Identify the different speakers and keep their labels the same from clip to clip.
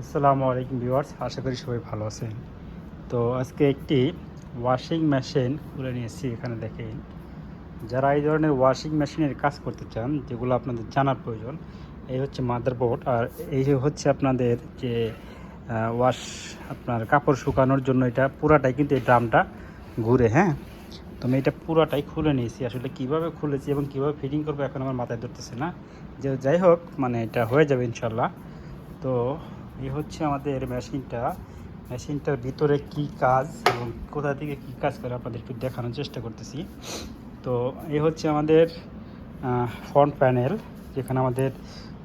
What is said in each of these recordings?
Speaker 1: আসসালামু আলাইকুম ভিউয়ার্স, আশা করি সবাই ভালো আছেন। তো আজকে একটি ওয়াশিং মেশিন খুলে নিয়েছি। এখানে দেখেন, যারা এই ধরনের ওয়াশিং মেশিনের কাজ করতে চান, যেগুলো আপনাদের জানার প্রয়োজন, এই হচ্ছে মাদারবোর্ড, আর এই হচ্ছে আপনাদের যে ওয়াশ আপনার কাপড় শুকানোর জন্য এটা পুরাটাই কিন্তু এই ড্রামটা ঘুরে। হ্যাঁ, তো আমি এটা পুরাটাই খুলে নিয়েছি। আসলে কিভাবে খুলেছি এবং কিভাবে ফিটিং করবো এখন আমার মাথায় ধরতেছে না। যে যাই হোক, মানে এটা হয়ে যাবে ইনশাল্লাহ। তো এই হচ্ছে আমাদের মেশিনটার ভিতরে কি কাজ এবং কোথা থেকে কি কাজ করে আপনাদের একটু দেখানোর চেষ্টা করতেছি। তো এই হচ্ছে আমাদের ফ্রন্ট প্যানেল, যেখানে আমাদের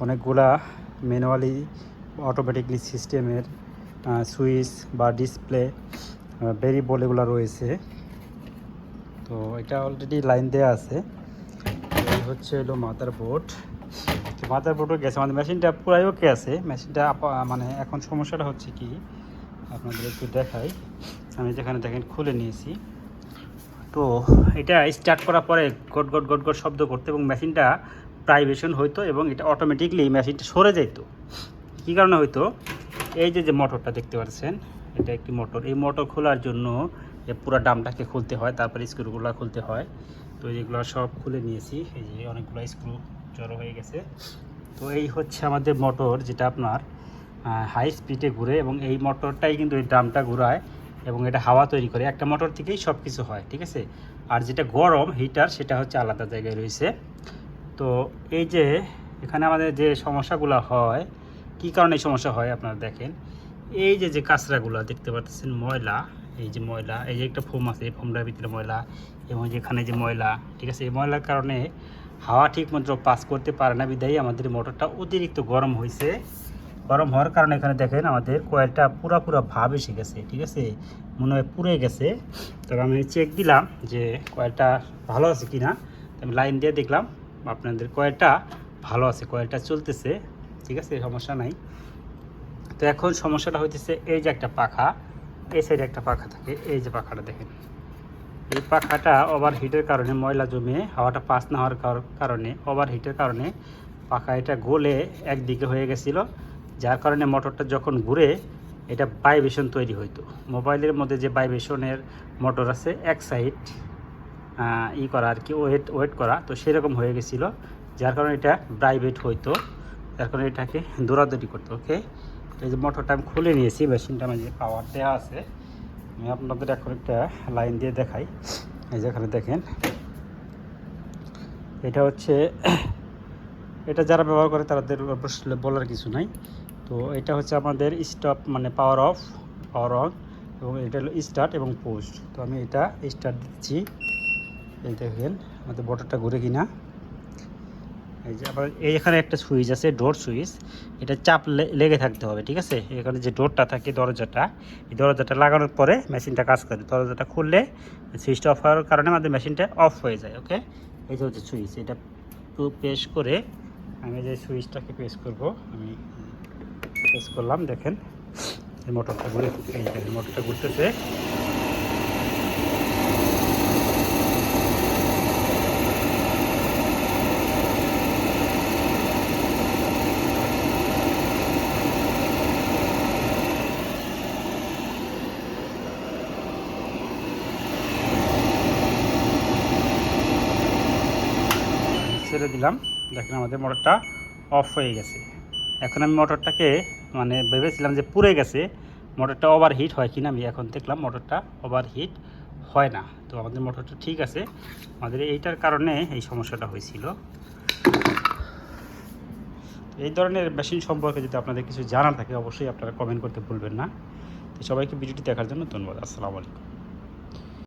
Speaker 1: অনেকগুলা ম্যানুয়ালি অটোমেটিকলি সিস্টেমের সুইচ বা ডিসপ্লে ভেরিয়েবল এগুলো রয়েছে। তো এটা অলরেডি লাইন দেওয়া আছে। এই হচ্ছে হলো মাদারবোর্ডও গেছে, আমাদের মেশিনটা পুরাই ওকে আছে। মেশিনটা মানে এখন সমস্যাটা হচ্ছে কি, আপনাদের একটু দেখাই। আমি যেখানে দেখেন খুলে নিয়েছি, তো এটা স্টার্ট করার পরে গট গট গট গট শব্দ করতো এবং মেশিনটা প্রাইভেশন হইতো এবং এটা অটোমেটিকলি মেশিনটা সরে যেত। কী কারণে হইতো, এই যে মোটরটা দেখতে পাচ্ছেন, এটা একটি মোটর। এই মোটর খোলার জন্য পুরো ডামটাকে খুলতে হয়, তারপরে স্ক্রুগুলো খুলতে হয়। তো এইগুলো সব খুলে নিয়েছি। এই যে অনেকগুলো স্ক্রু জড়ো হয়ে গেছে। তো এই হচ্ছে আমাদের মোটর, যেটা আপনার হাই স্পিডে ঘুরে এবং এই মোটরটাই কিন্তু এই ড্রামটা ঘুরায় এবং এটা হাওয়া তৈরি করে। একটা মোটর থেকেই সব কিছু হয়, ঠিক আছে। আর যেটা গরম হিটার, সেটা হচ্ছে আলাদা জায়গায় রয়েছে। তো এই যে এখানে আমাদের যে সমস্যাগুলো হয়, কী কারণে এই সমস্যা হয় আপনারা দেখেন। এই যে কাঁচরাগুলো দেখতে পাচ্ছেন, ময়লা, এই যে ময়লা, এই যে একটা ফোম আছে, এই ফোমটার ভিতরে ময়লা এবং যেখানে যে ময়লা, ঠিক আছে, এই ময়লার কারণে হাওয়া ঠিক মতো পাস করতে পারে না, বিদায়ী আমাদের মোটরটা অতিরিক্ত গরম হয়েছে। গরম হওয়ার কারণে এখানে দেখেন আমাদের কয়েলটা পুরা ভাব এসে গেছে, ঠিক আছে, মনে হয় পুড়ে গেছে। তবে আমি চেক দিলাম যে কয়েলটা ভালো আছে কি না। আমি লাইন দিয়ে দেখলাম আপনাদের কয়েলটা ভালো আছে, কয়েলটা চলতেছে, ঠিক আছে, সমস্যা নাই। তো এখন সমস্যাটা হইতেছে, এই যে একটা পাখা, এই সাইডে একটা পাখা থাকে, এই যে পাখাটা দেখেন, এই পাখাটা ওভারহিটের কারণে, ময়লা জমে হাওয়াটা পাস না হওয়ার কারণে, ওভারহিটের কারণে পাখা এটা গলে একদিকে হয়ে গেছিলো। যার কারণে মোটরটা যখন ঘুরে এটা ভাইব্রেশন তৈরি হইতো। মোবাইলের মধ্যে যে ভাইব্রেশনের মোটর আছে, এক সাইড করা আর কি, ওয়েট করা, তো সেরকম হয়ে গেছিলো। যার কারণে এটা ভাইব্রেট হইতো, যার কারণে এটাকে দৌড়াদৌড়ি করতো। ওকে, এই যে মোটরটা আমি খুলে নিয়েছি, মেশিনটা যে পাওয়ার দেওয়া আছে। আমি আপনাদের এখন একটা লাইন দিয়ে দেখাই। এই যেখানে দেখেন, এটা হচ্ছে এটা যারা ব্যবহার করে তাদের অবশ্যই বলার কিছু নাই। তো এটা হচ্ছে আমাদের স্টপ, মানে পাওয়ার অফ, পাওয়ার অন, এবং এটা হলো স্টার্ট এবং পোস্ট। তো আমি এটা স্টার্ট দিচ্ছি। এই দেখেন আমাদের মোটরটা ঘুরে কিনা। এই যে আবার এখানে একটা সুইচ আছে, ডোর সুইচ, এটা চাপ লেগে থাকতে হবে, ঠিক আছে। এখানে যে ডোরটা থাকে, দরজাটা, এই দরজাটা লাগানোর পরে মেশিনটা কাজ করে। দরজাটা খুললে সুইচটা অফ হওয়ার কারণে আমাদের মেশিনটা অফ হয়ে যায়। ওকে, এই যে হচ্ছে সুইচ, এটা প্রেস করে, আমি যে সুইচটাকে প্রেস করব, আমি প্রেস করলাম, দেখেন এই মোটরটা ঘুরে, এই মোটরটা ঘুরতেছে। ছেড়ে দিলাম, দেখেন আমাদের মোটরটা অফ হয়ে গেছে। এখন আমি মোটরটাকে, মানে ভেবেছিলাম যে পুড়ে গেছে, মোটরটা ওভারহিট হয় কিনা, আমি এখন দেখলাম মোটরটা ওভারহিট হয় না। তো আমাদের মোটরটা ঠিক আছে, আমাদের এইটার কারণে এই সমস্যাটা হয়েছিল। এই ধরনের মেশিন সম্পর্কে যদি আপনাদের কিছু জানার থাকে, অবশ্যই আপনারা কমেন্ট করতে ভুলবেন না। তো সবাইকে ভিডিওটি দেখার জন্য ধন্যবাদ। আসসালামু আলাইকুম।